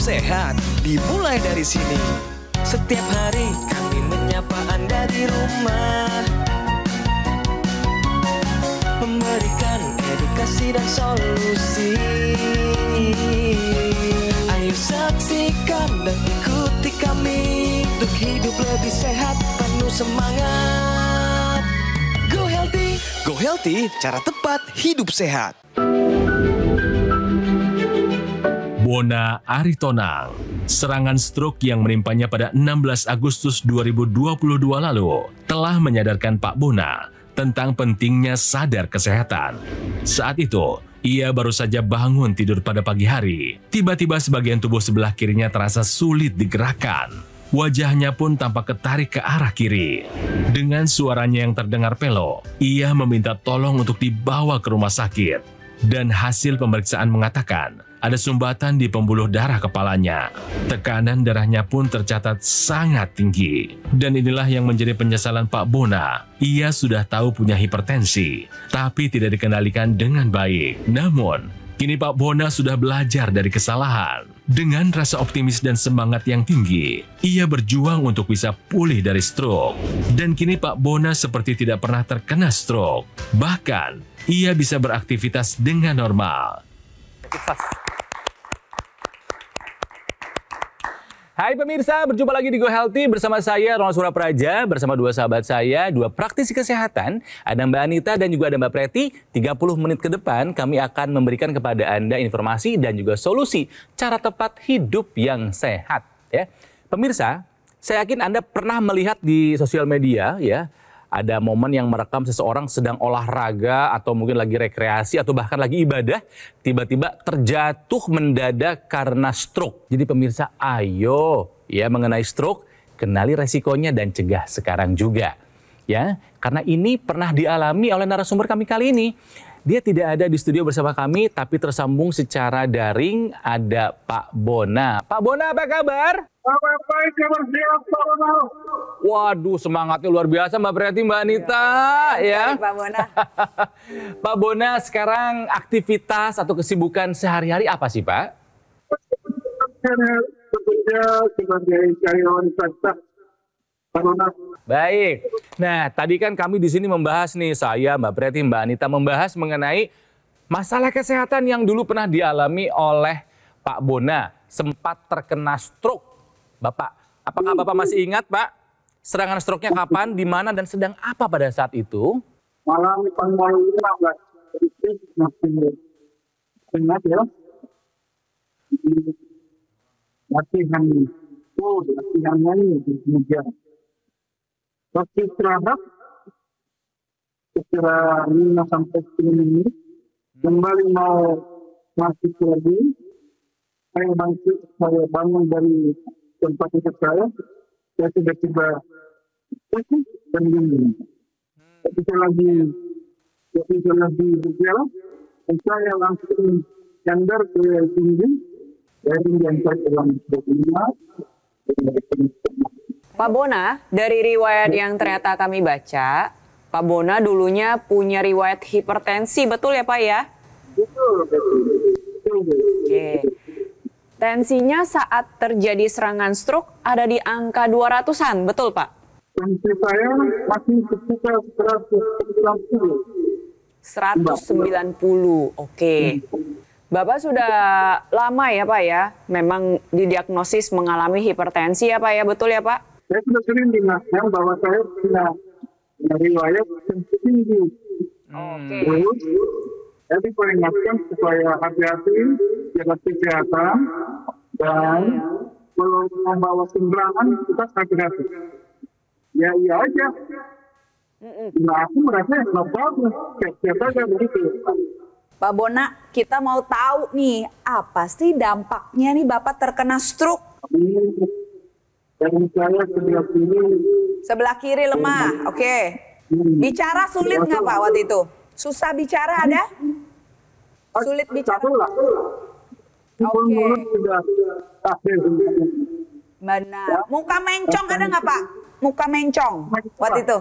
sehat dimulai dari sini. Setiap hari kami menyapa Anda di rumah, memberikan edukasi dan solusi. Ayo saksikan dan ikuti kami untuk hidup lebih sehat, penuh semangat. Go Healthy, cara tepat hidup sehat. Bona Aritonang, serangan stroke yang menimpanya pada 16 Agustus 2022 lalu telah menyadarkan Pak Bona tentang pentingnya sadar kesehatan. Saat itu, ia baru saja bangun tidur pada pagi hari. Tiba-tiba sebagian tubuh sebelah kirinya terasa sulit digerakkan. Wajahnya pun tampak ketarik ke arah kiri. Dengan suaranya yang terdengar pelo, ia meminta tolong untuk dibawa ke rumah sakit. Dan hasil pemeriksaan mengatakan ada sumbatan di pembuluh darah kepalanya. Tekanan darahnya pun tercatat sangat tinggi. Dan inilah yang menjadi penyesalan Pak Bona. Ia sudah tahu punya hipertensi, tapi tidak dikendalikan dengan baik. Namun, kini Pak Bona sudah belajar dari kesalahan. Dengan rasa optimis dan semangat yang tinggi, ia berjuang untuk bisa pulih dari stroke. Dan kini Pak Bona seperti tidak pernah terkena stroke. Bahkan, ia bisa beraktivitas dengan normal. Hai pemirsa, berjumpa lagi di Go Healthy bersama saya Ronald Surapraja, bersama dua sahabat saya, dua praktisi kesehatan, ada Mbak Anita dan juga ada Mbak Preti. 30 menit ke depan kami akan memberikan kepada Anda informasi dan juga solusi cara tepat hidup yang sehat. Ya, pemirsa, saya yakin Anda pernah melihat di sosial media ya, ada momen yang merekam seseorang sedang olahraga atau mungkin lagi rekreasi atau bahkan lagi ibadah, tiba-tiba terjatuh mendadak karena stroke. Jadi pemirsa, ayo ya mengenai stroke, kenali resikonya dan cegah sekarang juga. Ya, karena ini pernah dialami oleh narasumber kami kali ini. Dia tidak ada di studio bersama kami, tapi tersambung secara daring. Ada Pak Bona. Pak Bona, apa kabar? Baik, kabar sehat, Pak Bona. Waduh, semangatnya luar biasa Mbak Preti, Mbak Anita. Ya, Pak Bona. Pak Bona, sekarang aktivitas atau kesibukan sehari-hari apa sih, Pak? Bekerja sebagai karyawan swasta, Pak Bona. Baik. Nah, tadi kan kami di sini membahas nih, saya, Mbak Preti, Mbak Anita membahas mengenai masalah kesehatan yang dulu pernah dialami oleh Pak Bona, sempat terkena stroke. Bapak, apakah Bapak masih ingat, Pak? Serangan stroke-nya kapan, di mana, dan sedang apa pada saat itu? Malam tanggal 15 itu masih ingat ya. Latihan itu, latihan nyanyi di meja. Waktu istirahat, sekitar 5-10 menit, kembali mau masuk lagi, saya bangun dari tempat tidur saya tiba-tiba dan dingin. Ketika lagi berjalan, saya langsung candar ke tinggi, dari yang saya dalam Pak Bona, dari riwayat yang ternyata kami baca, Pak Bona dulunya punya riwayat hipertensi, betul ya Pak ya? Betul. Oke. Tensinya saat terjadi serangan stroke ada di angka 200-an, betul Pak? Tensi saya masih sekitar 190. 190, oke. Bapak sudah lama ya Pak ya, memang didiagnosis mengalami hipertensi ya Pak ya, betul ya Pak? Saya sudah sering diingatkan bahwa saya punya riwayat tensi tinggi. Oke. Terus, saya peringatkan supaya hati-hati, jaga kesehatan, dan kalau membawa kendaraan kita hati-hati. Ya iya aja. Nah aku merasa nggak bagus, siap aja begitu. Pak Bona, kita mau tahu nih, apa sih dampaknya nih Bapak terkena stroke? Dan saya Sebelah kiri lemah, oke. Bicara sulit nggak Pak waktu itu? Susah bicara ada? Sulit bicara? Oke. Benar. Muka mencong ada nggak Pak? Muka mencong waktu itu?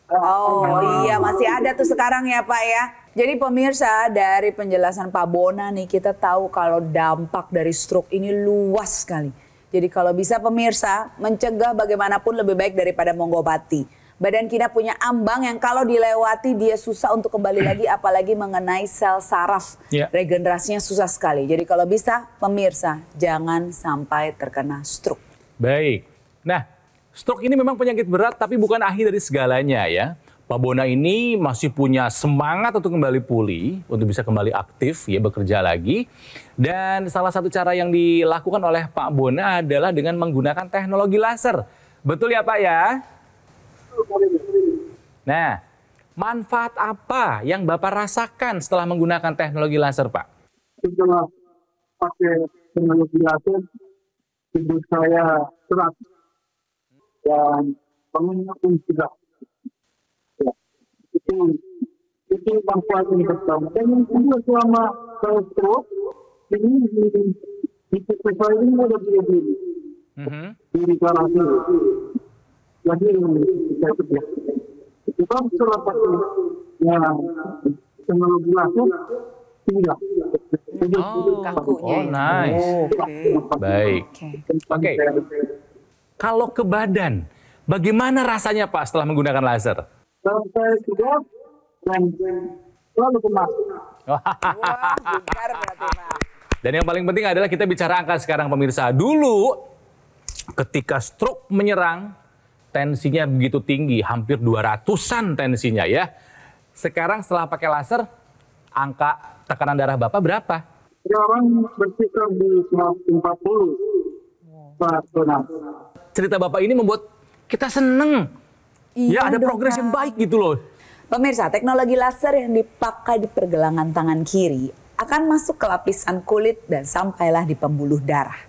Oh iya, masih ada tuh sekarang ya Pak ya. Jadi pemirsa, dari penjelasan Pak Bona nih kita tahu kalau dampak dari stroke ini luas sekali. Jadi kalau bisa pemirsa, mencegah bagaimanapun lebih baik daripada mengobati. Badan kita punya ambang yang kalau dilewati dia susah untuk kembali lagi, apalagi mengenai sel saraf. Regenerasinya susah sekali. Jadi kalau bisa pemirsa, jangan sampai terkena stroke. Baik. Nah, stroke ini memang penyakit berat tapi bukan akhir dari segalanya ya. Pak Bona ini masih punya semangat untuk kembali pulih, untuk bisa kembali aktif ya, bekerja lagi. Dan salah satu cara yang dilakukan oleh Pak Bona adalah dengan menggunakan teknologi laser. Betul ya Pak ya? Nah, manfaat apa yang Bapak rasakan setelah menggunakan teknologi laser Pak? Setelah pakai teknologi laser, tubuh saya serat dan bangunnya pun tidak. Ya, itu manfaat yang pertama. Dan yang kedua, selama saya stroke, ini di saya ini ada diri karantina. Jadi saya kerja. Kita setelah pakai teknologi laser tidak. Kakunya. Nice. Baik. Oke. Kalau ke badan, bagaimana rasanya Pak setelah menggunakan laser? Saya sudah dan selalu kemas. Wah, bugar berarti Pak. Dan yang paling penting adalah kita bicara angka sekarang pemirsa. Dulu ketika stroke menyerang, tensinya begitu tinggi, hampir 200-an tensinya ya. Sekarang setelah pakai laser, angka tekanan darah Bapak berapa? Sekarang berkisar di 140. Cerita Bapak ini membuat kita seneng. Iya, ya ada progres yang baik gitu loh. Pemirsa, teknologi laser yang dipakai di pergelangan tangan kiri akan masuk ke lapisan kulit dan sampailah di pembuluh darah.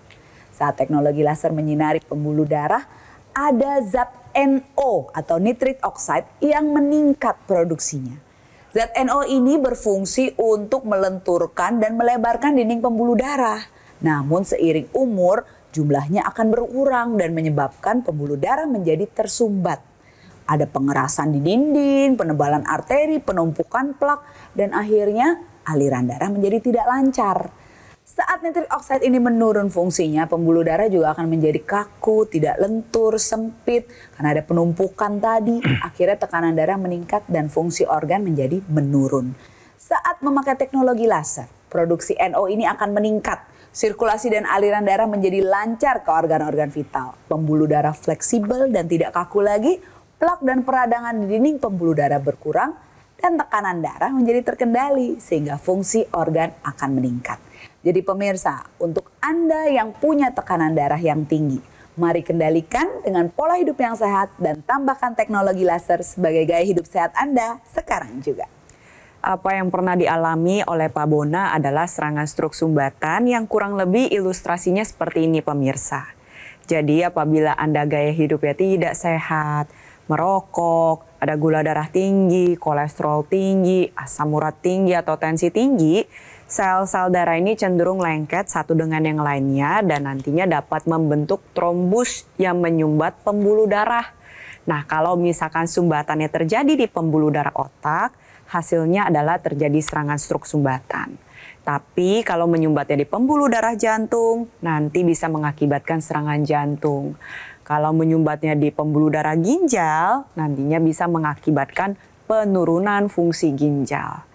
Saat teknologi laser menyinari pembuluh darah, ada zat NO atau nitrit oxide yang meningkat produksinya. Zat NO ini berfungsi untuk melenturkan dan melebarkan dinding pembuluh darah. Namun seiring umur, jumlahnya akan berkurang dan menyebabkan pembuluh darah menjadi tersumbat. Ada pengerasan di dinding, penebalan arteri, penumpukan plak, dan akhirnya aliran darah menjadi tidak lancar. Saat nitrit oxide ini menurun fungsinya, pembuluh darah juga akan menjadi kaku, tidak lentur, sempit, karena ada penumpukan tadi. Akhirnya tekanan darah meningkat dan fungsi organ menjadi menurun. Saat memakai teknologi laser, produksi NO ini akan meningkat. Sirkulasi dan aliran darah menjadi lancar ke organ-organ vital. Pembuluh darah fleksibel dan tidak kaku lagi, plak dan peradangan di dinding pembuluh darah berkurang, dan tekanan darah menjadi terkendali sehingga fungsi organ akan meningkat. Jadi pemirsa, untuk Anda yang punya tekanan darah yang tinggi, mari kendalikan dengan pola hidup yang sehat dan tambahkan teknologi laser sebagai gaya hidup sehat Anda sekarang juga. Apa yang pernah dialami oleh Pak Bona adalah serangan stroke sumbatan yang kurang lebih ilustrasinya seperti ini pemirsa. Jadi apabila Anda gaya hidupnya tidak sehat, merokok, ada gula darah tinggi, kolesterol tinggi, asam urat tinggi atau tensi tinggi, sel-sel darah ini cenderung lengket satu dengan yang lainnya dan nantinya dapat membentuk trombus yang menyumbat pembuluh darah. Nah, kalau misalkan sumbatannya terjadi di pembuluh darah otak, hasilnya adalah terjadi serangan stroke sumbatan. Tapi kalau menyumbatnya di pembuluh darah jantung, nanti bisa mengakibatkan serangan jantung. Kalau menyumbatnya di pembuluh darah ginjal, nantinya bisa mengakibatkan penurunan fungsi ginjal.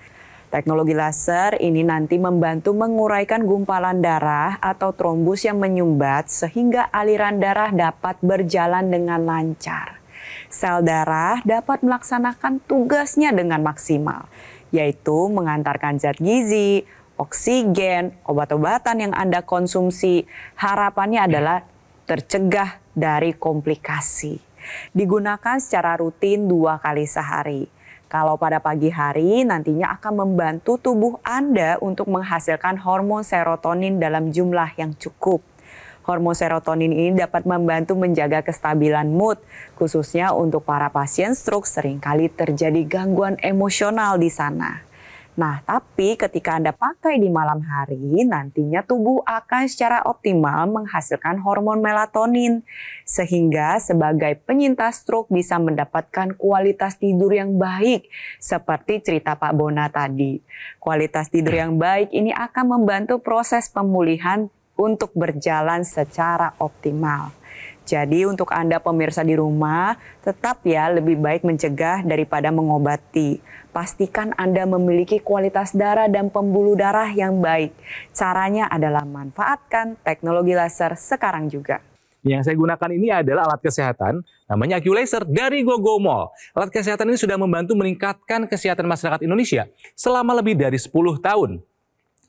Teknologi laser ini nanti membantu menguraikan gumpalan darah atau trombus yang menyumbat sehingga aliran darah dapat berjalan dengan lancar. Sel darah dapat melaksanakan tugasnya dengan maksimal, yaitu mengantarkan zat gizi, oksigen, obat-obatan yang Anda konsumsi. Harapannya adalah tercegah dari komplikasi. Digunakan secara rutin 2 kali sehari. Kalau pada pagi hari nantinya akan membantu tubuh Anda untuk menghasilkan hormon serotonin dalam jumlah yang cukup. Hormon serotonin ini dapat membantu menjaga kestabilan mood, khususnya untuk para pasien stroke seringkali terjadi gangguan emosional di sana. Nah, tapi ketika Anda pakai di malam hari, nantinya tubuh akan secara optimal menghasilkan hormon melatonin. Sehingga sebagai penyintas stroke bisa mendapatkan kualitas tidur yang baik. Seperti cerita Pak Bona tadi. Kualitas tidur yang baik ini akan membantu proses pemulihan untuk berjalan secara optimal. Jadi untuk Anda pemirsa di rumah, tetap ya lebih baik mencegah daripada mengobati. Pastikan Anda memiliki kualitas darah dan pembuluh darah yang baik. Caranya adalah manfaatkan teknologi laser sekarang juga. Yang saya gunakan ini adalah alat kesehatan, namanya AccuLaser dari Gogomall. Alat kesehatan ini sudah membantu meningkatkan kesehatan masyarakat Indonesia selama lebih dari 10 tahun.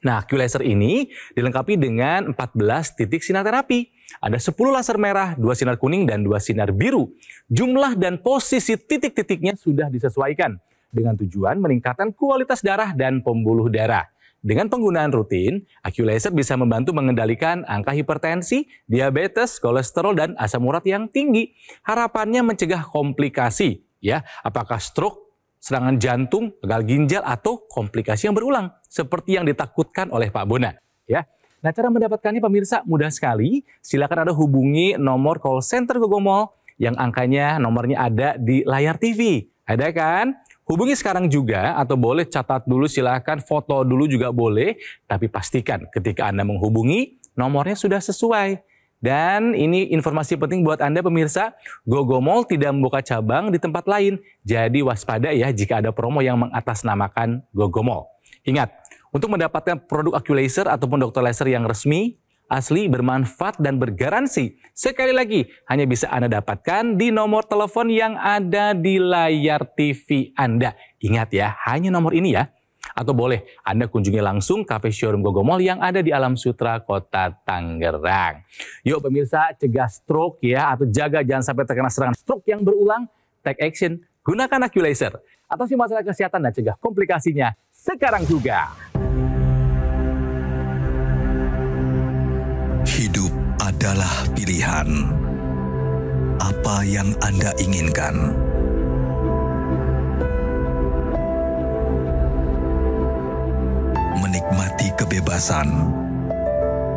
Nah, AccuLaser ini dilengkapi dengan 14 titik sinar terapi. Ada 10 laser merah, 2 sinar kuning, dan 2 sinar biru. Jumlah dan posisi titik-titiknya sudah disesuaikan dengan tujuan meningkatkan kualitas darah dan pembuluh darah. Dengan penggunaan rutin, AccuLaser bisa membantu mengendalikan angka hipertensi, diabetes, kolesterol, dan asam urat yang tinggi. Harapannya mencegah komplikasi, ya, apakah stroke, serangan jantung, gagal ginjal, atau komplikasi yang berulang, seperti yang ditakutkan oleh Pak Bona. Ya. Nah, cara mendapatkannya pemirsa mudah sekali. Silakan Anda hubungi nomor call center Gogomall yang angkanya nomornya ada di layar TV. Ada kan? Hubungi sekarang juga atau boleh catat dulu, silakan foto dulu juga boleh. Tapi pastikan ketika Anda menghubungi nomornya sudah sesuai. Dan ini informasi penting buat Anda pemirsa, Gogomall tidak membuka cabang di tempat lain. Jadi waspada ya jika ada promo yang mengatasnamakan Gogomall. Ingat, untuk mendapatkan produk AccuLaser ataupun dokter laser yang resmi, asli, bermanfaat, dan bergaransi, sekali lagi hanya bisa Anda dapatkan di nomor telepon yang ada di layar TV Anda. Ingat ya, hanya nomor ini ya. Atau boleh Anda kunjungi langsung cafe showroom Gogomall yang ada di Alam Sutra, Kota Tangerang. Yuk pemirsa, cegah stroke ya, atau jaga jangan sampai terkena serangan stroke yang berulang. Take action, gunakan AccuLaser. Atasi masalah kesehatan dan cegah komplikasinya sekarang juga. Hidup adalah pilihan. Apa yang Anda inginkan? Menikmati kebebasan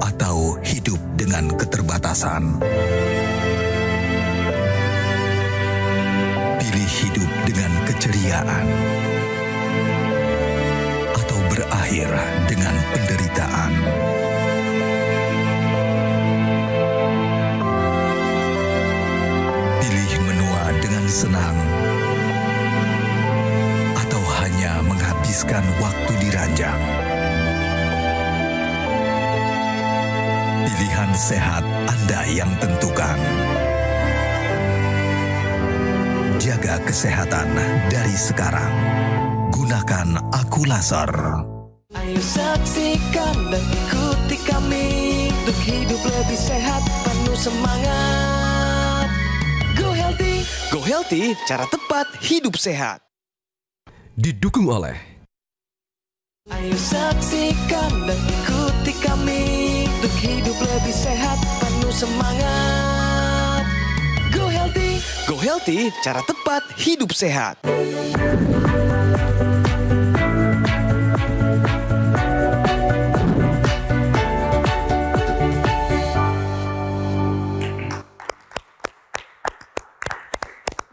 atau hidup dengan keterbatasan? Pilih hidup dengan keceriaan atau berakhir dengan penderitaan? Pilih menua dengan senang atau hanya menghabiskan waktu di ranjang? Pilihan sehat Anda yang tentukan. Jaga kesehatan dari sekarang. Gunakan AccuLaser. Ayo saksikan dan ikuti kami untuk hidup lebih sehat, penuh semangat. Go Healthy, Go Healthy, cara tepat hidup sehat. Didukung oleh Ayo saksikan dan ikuti kami untuk hidup lebih sehat, penuh semangat. Go Healthy, cara tepat hidup sehat.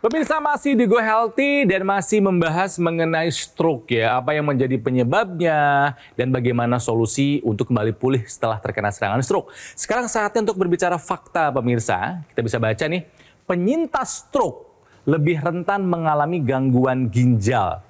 Pemirsa, masih di Go Healthy dan masih membahas mengenai stroke ya. Apa yang menjadi penyebabnya dan bagaimana solusi untuk kembali pulih setelah terkena serangan stroke. Sekarang saatnya untuk berbicara fakta pemirsa. Kita bisa baca nih, penyintas stroke lebih rentan mengalami gangguan ginjal.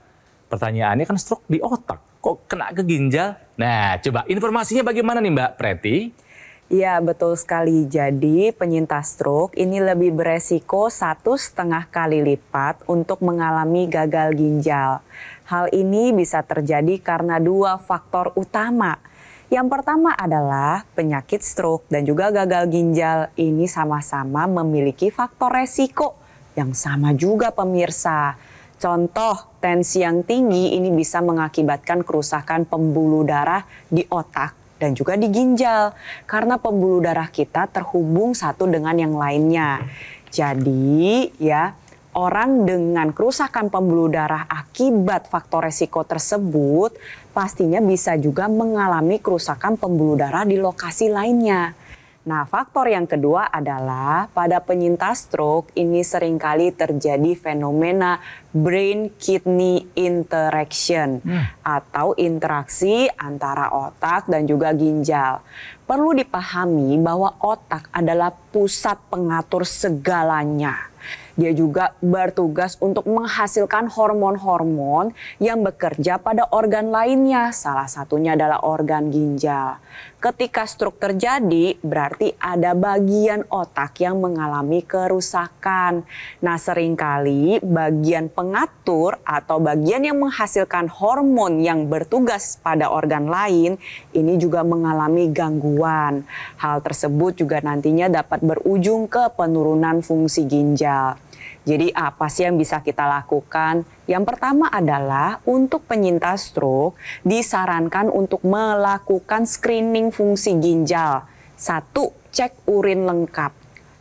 Pertanyaannya kan stroke di otak, kok kena ke ginjal? Nah, coba informasinya bagaimana nih Mbak Preti? Ya, betul sekali. Jadi penyintas stroke ini lebih beresiko 1,5 kali lipat untuk mengalami gagal ginjal. Hal ini bisa terjadi karena 2 faktor utama. Yang pertama adalah penyakit stroke dan juga gagal ginjal ini sama-sama memiliki faktor resiko yang sama juga pemirsa. Contoh, tensi yang tinggi ini bisa mengakibatkan kerusakan pembuluh darah di otak dan juga di ginjal karena pembuluh darah kita terhubung satu dengan yang lainnya. Jadi ya, Orang dengan kerusakan pembuluh darah akibat faktor resiko tersebut pastinya bisa juga mengalami kerusakan pembuluh darah di lokasi lainnya. Nah, faktor yang kedua adalah pada penyintas stroke ini seringkali terjadi fenomena brain-kidney interaction atau interaksi antara otak dan juga ginjal. Perlu dipahami bahwa otak adalah pusat pengatur segalanya. Dia juga bertugas untuk menghasilkan hormon-hormon yang bekerja pada organ lainnya. Salah satunya adalah organ ginjal. Ketika stroke terjadi, berarti ada bagian otak yang mengalami kerusakan. Nah, seringkali bagian pengatur atau bagian yang menghasilkan hormon yang bertugas pada organ lain ini juga mengalami gangguan. Hal tersebut juga nantinya dapat berujung ke penurunan fungsi ginjal. Jadi apa sih yang bisa kita lakukan? Yang pertama adalah untuk penyintas stroke disarankan untuk melakukan screening fungsi ginjal. 1. Cek urin lengkap.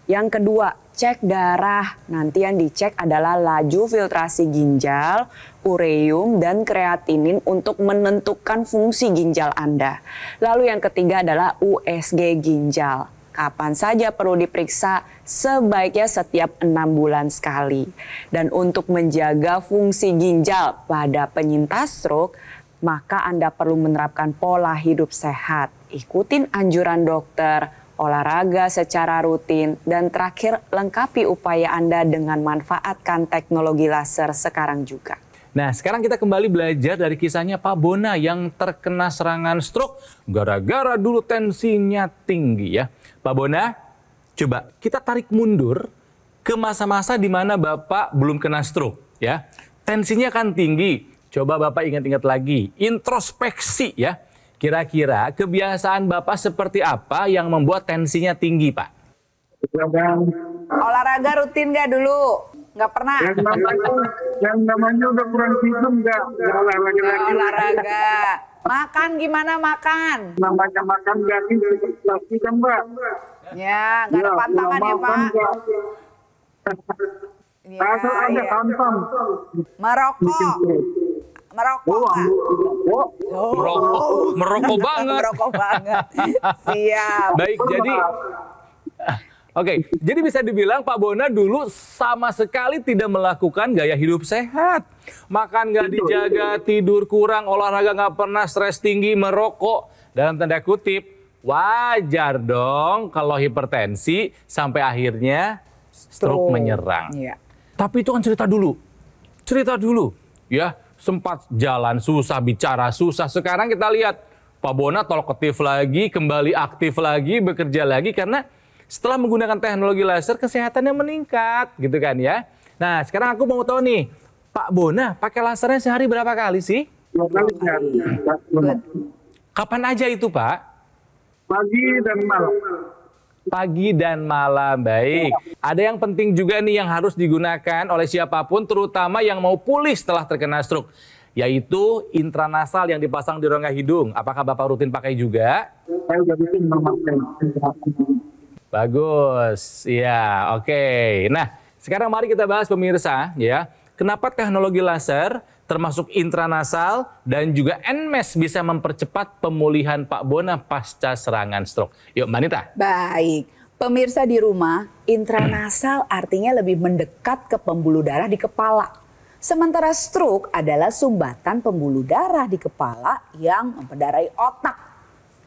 Yang kedua, cek darah. Nanti yang dicek adalah laju filtrasi ginjal, ureum, dan kreatinin untuk menentukan fungsi ginjal Anda. Lalu yang ketiga adalah USG ginjal. Kapan saja perlu diperiksa, sebaiknya setiap 6 bulan sekali. Dan untuk menjaga fungsi ginjal pada penyintas stroke, maka Anda perlu menerapkan pola hidup sehat. Ikutin anjuran dokter, olahraga secara rutin, dan terakhir lengkapi upaya Anda dengan manfaatkan teknologi laser sekarang juga. Nah, sekarang kita kembali belajar dari kisahnya Pak Bona yang terkena serangan stroke gara-gara dulu tensinya tinggi ya. Pak Bona, coba kita tarik mundur ke masa-masa di mana Bapak belum kena stroke ya. Tensinya kan tinggi. Coba Bapak ingat-ingat lagi, introspeksi ya. Kira-kira kebiasaan Bapak seperti apa yang membuat tensinya tinggi, Pak? Olahraga rutin nggak dulu? Nggak pernah? Yang namanya udah kurang tidur nggak olahraga lagi. Olahraga. Makan gimana makan? Namanya makan daging seperti kan Mbak? Ya, nggak ada pantangan ya Pak? Ya, Asal ada pantang. Merokok. Merokok Pak? Merokok banget. Merokok banget. Siap. Baik, Oke, jadi bisa dibilang Pak Bona dulu sama sekali tidak melakukan gaya hidup sehat. Makan nggak dijaga, tidur kurang, olahraga nggak pernah, stres tinggi, merokok. Dalam tanda kutip, wajar dong kalau hipertensi sampai akhirnya stroke menyerang. Iya. Tapi itu kan cerita dulu. Ya, sempat jalan susah, bicara susah. Sekarang kita lihat Pak Bona talkative lagi, kembali aktif lagi, bekerja lagi karena setelah menggunakan teknologi laser, kesehatannya meningkat, gitu kan ya. Nah, sekarang aku mau tahu nih, Pak Bona pakai lasernya sehari berapa kali sih? 2 kali sehari. Kapan aja itu, Pak? Pagi dan malam. Pagi dan malam, baik. Ada yang penting juga nih yang harus digunakan oleh siapapun, terutama yang mau pulih setelah terkena stroke, yaitu intranasal yang dipasang di rongga hidung. Apakah Bapak rutin pakai juga? Saya jadi tim memakai. Bagus, ya, oke. Nah, sekarang mari kita bahas pemirsa, ya. Kenapa teknologi laser, termasuk intranasal dan juga NMES bisa mempercepat pemulihan Pak Bona pasca serangan stroke? Yuk, Mbak Nita. Baik, pemirsa di rumah, intranasal artinya lebih mendekat ke pembuluh darah di kepala. Sementara stroke adalah sumbatan pembuluh darah di kepala yang memperdarai otak.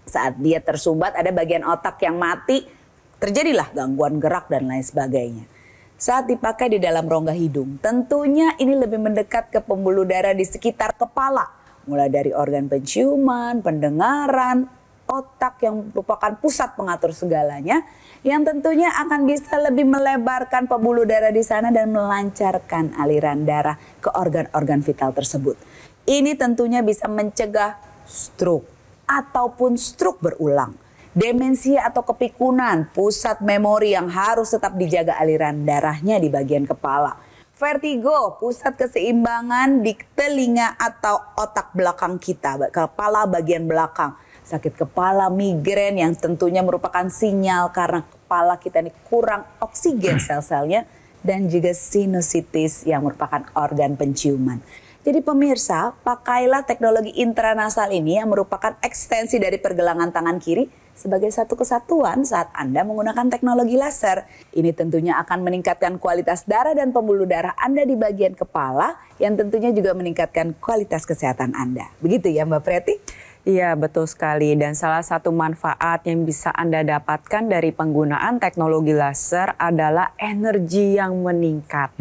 Saat dia tersumbat ada bagian otak yang mati, terjadilah gangguan gerak dan lain sebagainya. Saat dipakai di dalam rongga hidung, tentunya ini lebih mendekat ke pembuluh darah di sekitar kepala. Mulai dari organ penciuman, pendengaran, otak yang merupakan pusat pengatur segalanya. Yang tentunya akan bisa lebih melebarkan pembuluh darah di sana dan melancarkan aliran darah ke organ-organ vital tersebut. Ini tentunya bisa mencegah stroke ataupun stroke berulang. Demensia atau kepikunan, pusat memori yang harus tetap dijaga aliran darahnya di bagian kepala. Vertigo, pusat keseimbangan di telinga atau otak belakang kita, kepala bagian belakang. Sakit kepala, migrain yang tentunya merupakan sinyal karena kepala kita ini kurang oksigen sel-selnya dan juga sinusitis yang merupakan organ penciuman. Jadi pemirsa, pakailah teknologi intranasal ini yang merupakan ekstensi dari pergelangan tangan kiri sebagai satu kesatuan saat Anda menggunakan teknologi laser. Ini tentunya akan meningkatkan kualitas darah dan pembuluh darah Anda di bagian kepala yang tentunya juga meningkatkan kualitas kesehatan Anda. Begitu ya Mbak Preti? Iya, betul sekali. Dan salah satu manfaat yang bisa Anda dapatkan dari penggunaan teknologi laser adalah energi yang meningkat.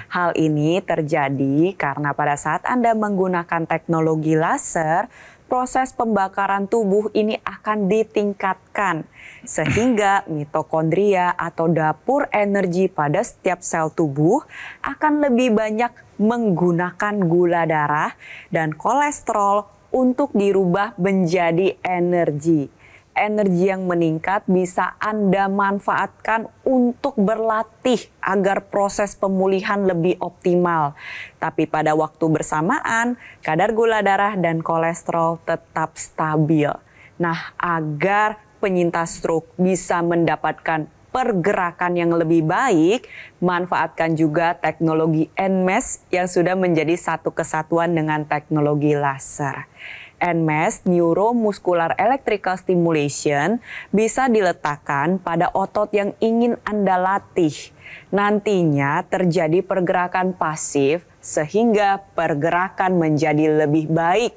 Hal ini terjadi karena pada saat Anda menggunakan teknologi laser, proses pembakaran tubuh ini akan ditingkatkan. Sehingga mitokondria atau dapur energi pada setiap sel tubuh akan lebih banyak menggunakan gula darah dan kolesterol untuk dirubah menjadi energi. Energi yang meningkat bisa Anda manfaatkan untuk berlatih agar proses pemulihan lebih optimal. Tapi pada waktu bersamaan, kadar gula darah dan kolesterol tetap stabil. Nah, agar penyintas stroke bisa mendapatkan pergerakan yang lebih baik, manfaatkan juga teknologi NMES yang sudah menjadi satu kesatuan dengan teknologi laser. NMES, Neuromuscular Electrical Stimulation, bisa diletakkan pada otot yang ingin Anda latih. Nantinya terjadi pergerakan pasif sehingga pergerakan menjadi lebih baik,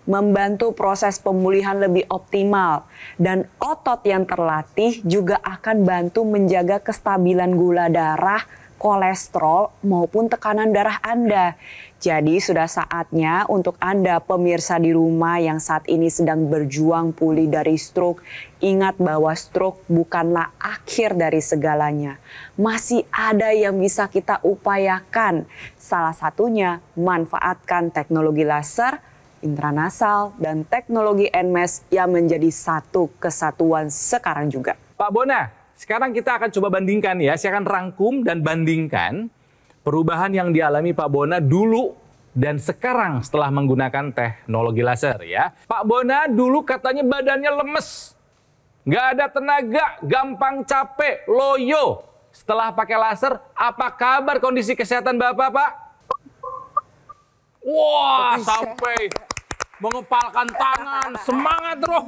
membantu proses pemulihan lebih optimal, dan otot yang terlatih juga akan bantu menjaga kestabilan gula darah, kolesterol, maupun tekanan darah Anda. Jadi sudah saatnya untuk Anda pemirsa di rumah yang saat ini sedang berjuang pulih dari stroke, ingat bahwa stroke bukanlah akhir dari segalanya. Masih ada yang bisa kita upayakan. Salah satunya manfaatkan teknologi laser, intranasal, dan teknologi NMES yang menjadi satu kesatuan sekarang juga. Pak Bona, sekarang kita akan coba bandingkan ya. Saya akan rangkum dan bandingkan perubahan yang dialami Pak Bona dulu dan sekarang setelah menggunakan teknologi laser ya. Pak Bona dulu katanya badannya lemes, nggak ada tenaga, gampang capek, loyo. Setelah pakai laser, apa kabar kondisi kesehatan Bapak, Pak? Wah, sampai mengepalkan tangan, semangat terus.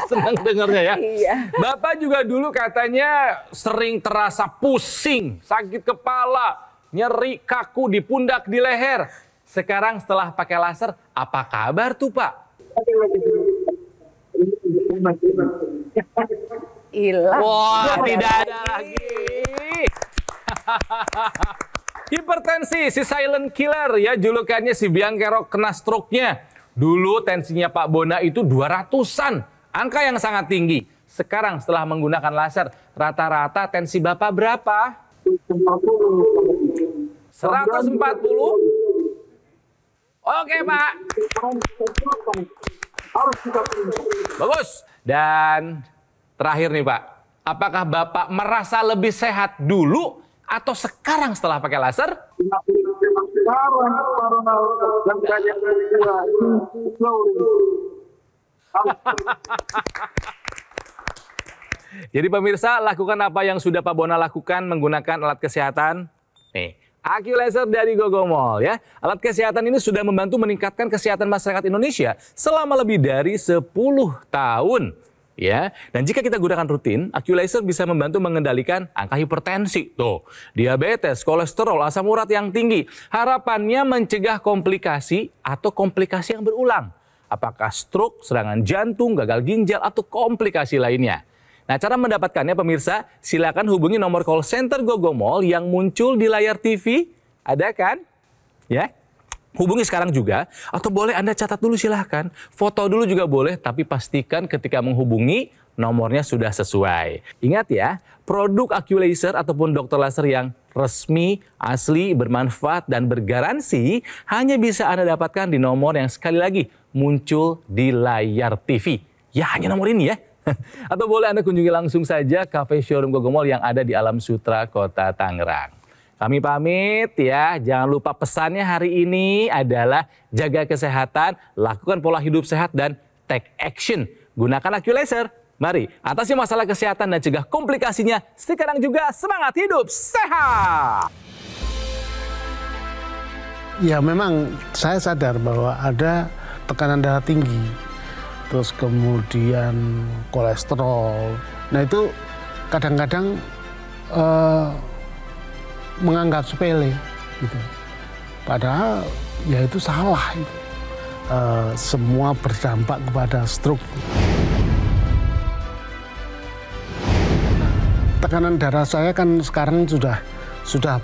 Senang dengarnya ya. Iya. Bapak juga dulu katanya sering terasa pusing, sakit kepala, nyeri kaku di pundak, di leher. Sekarang setelah pakai laser, apa kabar tuh Pak? Hilang. Wah, tidak ada lagi. Hipertensi, si silent killer ya, julukannya si biang kerok kena stroke-nya. Dulu tensinya Pak Bona itu 200-an, angka yang sangat tinggi. Sekarang setelah menggunakan laser, rata-rata tensi Bapak berapa? 140. Oke Pak. Bagus. Dan terakhir nih Pak, apakah Bapak merasa lebih sehat dulu atau sekarang setelah pakai laser? Jadi pemirsa, lakukan apa yang sudah Pak Bona lakukan menggunakan alat kesehatan. Nih, AccuLaser dari Gogomall ya. Alat kesehatan ini sudah membantu meningkatkan kesehatan masyarakat Indonesia selama lebih dari 10 tahun. Ya, dan jika kita gunakan rutin, AccuLaser bisa membantu mengendalikan angka hipertensi, tuh, diabetes, kolesterol, asam urat yang tinggi. Harapannya mencegah komplikasi atau komplikasi yang berulang. Apakah stroke, serangan jantung, gagal ginjal, atau komplikasi lainnya. Nah, cara mendapatkannya pemirsa, silakan hubungi nomor call center Gogomall yang muncul di layar TV. Ada kan? Ya. Hubungi sekarang juga, atau boleh Anda catat dulu silahkan. Foto dulu juga boleh, tapi pastikan ketika menghubungi nomornya sudah sesuai. Ingat ya, produk AccuLaser ataupun dokter laser yang resmi, asli, bermanfaat, dan bergaransi hanya bisa Anda dapatkan di nomor yang sekali lagi muncul di layar TV. Ya, hanya nomor ini ya. Atau boleh Anda kunjungi langsung saja cafe showroom Gogomall yang ada di Alam Sutra, Kota Tangerang. Kami pamit ya, jangan lupa pesannya hari ini adalah jaga kesehatan, lakukan pola hidup sehat, dan take action. Gunakan AccuLaser Mari atasi masalah kesehatan dan cegah komplikasinya. Sekarang juga semangat hidup sehat. Ya memang saya sadar bahwa ada tekanan darah tinggi, terus kemudian kolesterol. Nah itu kadang-kadang menganggap sepele gitu. Padahal ya itu salah. Semua berdampak kepada stroke. Tekanan darah saya kan sekarang sudah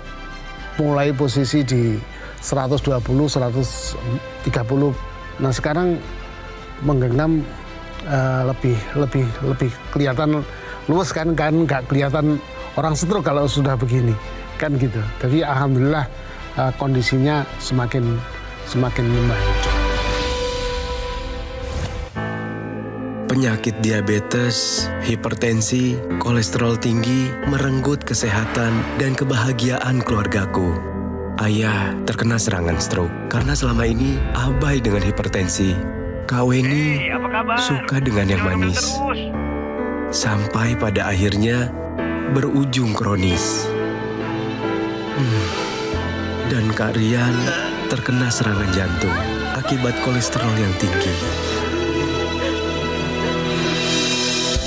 mulai posisi di 120, 130. Nah sekarang menggenggam lebih kelihatan luas kan nggak kelihatan orang stroke kalau sudah begini kan gitu. Tapi alhamdulillah kondisinya semakin membaik. Penyakit diabetes, hipertensi, kolesterol tinggi merenggut kesehatan dan kebahagiaan keluargaku. Ayah terkena serangan stroke karena selama ini abai dengan hipertensi. Kak Weni suka dengan yang manis. Sampai pada akhirnya berujung kronis. Dan Kak Rian terkena serangan jantung akibat kolesterol yang tinggi.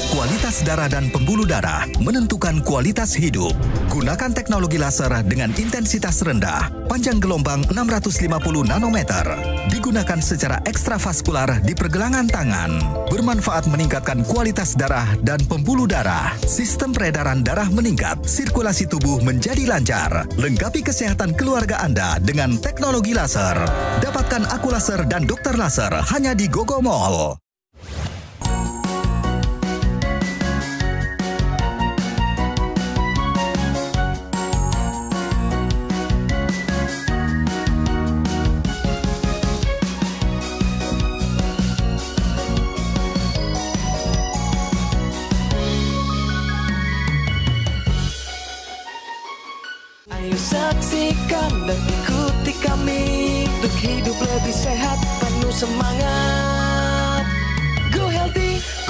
Kualitas darah dan pembuluh darah menentukan kualitas hidup. Gunakan teknologi laser dengan intensitas rendah, panjang gelombang 650 nanometer. Digunakan secara ekstravaskular di pergelangan tangan. Bermanfaat meningkatkan kualitas darah dan pembuluh darah. Sistem peredaran darah meningkat, sirkulasi tubuh menjadi lancar. Lengkapi kesehatan keluarga Anda dengan teknologi laser. Dapatkan aku laser dan dokter laser hanya di Gogo Mall. Ayo saksikan dan ikuti kami untuk hidup lebih sehat, penuh semangat. Go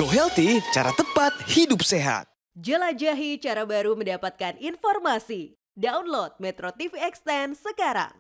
Healthy, cara tepat hidup sehat. Jelajahi cara baru mendapatkan informasi. Download Metro TV Extend sekarang.